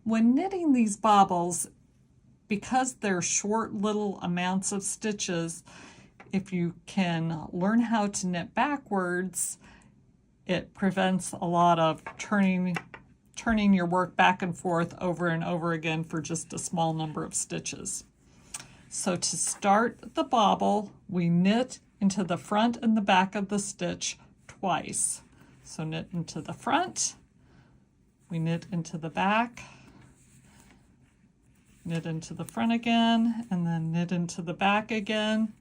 When knitting these bobbles, because they're short little amounts of stitches, if you can learn how to knit backwards, it prevents a lot of turning your work back and forth over and over again for just a small number of stitches. So to start the bobble, we knit into the front and the back of the stitch twice. So knit into the front, we knit into the back, knit into the front again, and then knit into the back again.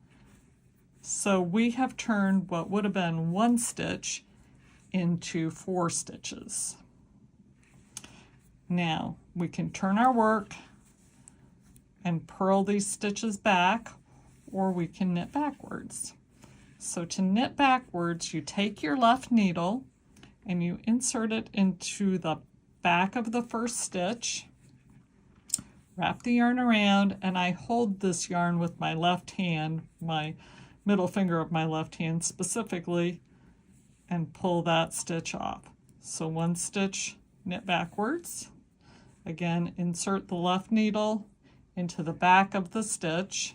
So we have turned what would have been 1 stitch into 4 stitches. Now we can turn our work and purl these stitches back, or we can knit backwards. So to knit backwards, you take your left needle and you insert it into the back of the first stitch, wrap the yarn around, and I hold this yarn with my left hand, my middle finger of my left hand specifically, and pull that stitch off. So 1 stitch, knit backwards. Again, insert the left needle into the back of the stitch,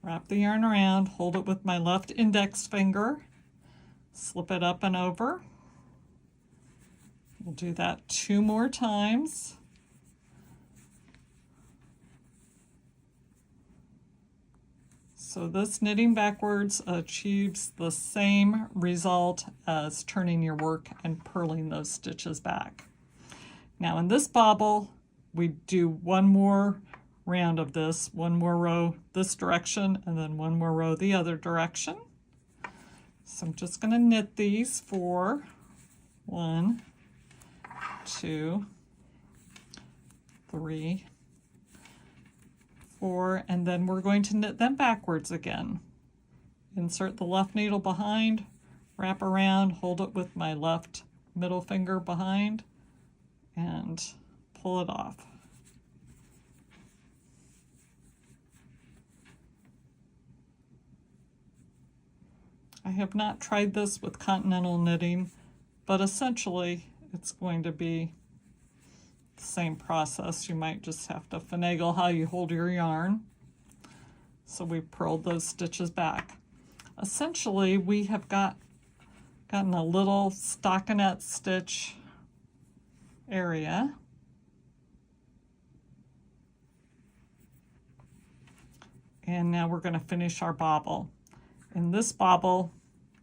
wrap the yarn around, hold it with my left index finger, slip it up and over. We'll do that 2 more times. So this knitting backwards achieves the same result as turning your work and purling those stitches back. Now in this bobble, we do 1 more round of this, 1 more row this direction, and then 1 more row the other direction. So I'm just going to knit these for 1, 2, 3, 4, and then we're going to knit them backwards again. Insert the left needle behind, wrap around, hold it with my left middle finger behind, and pull it off. I have not tried this with continental knitting, but essentially it's going to be the same process. You might just have to finagle how you hold your yarn. So we purled those stitches back. Essentially, we have gotten a little stockinette stitch area. And now we're going to finish our bobble. In this bobble,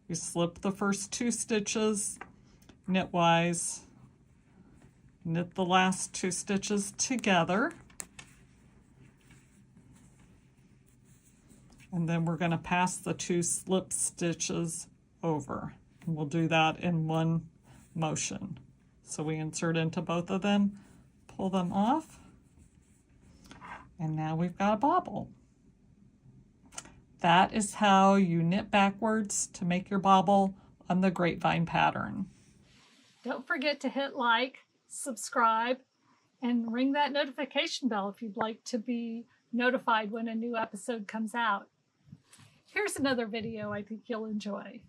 we slip the first 2 stitches knitwise, knit the last 2 stitches together, and then we're going to pass the 2 slip stitches over. And we'll do that in one motion. So we insert into both of them, pull them off, and now we've got a bobble. That is how you knit backwards to make your bobble on the grapevine pattern. Don't forget to hit like, subscribe, and ring that notification bell if you'd like to be notified when a new episode comes out. Here's another video I think you'll enjoy.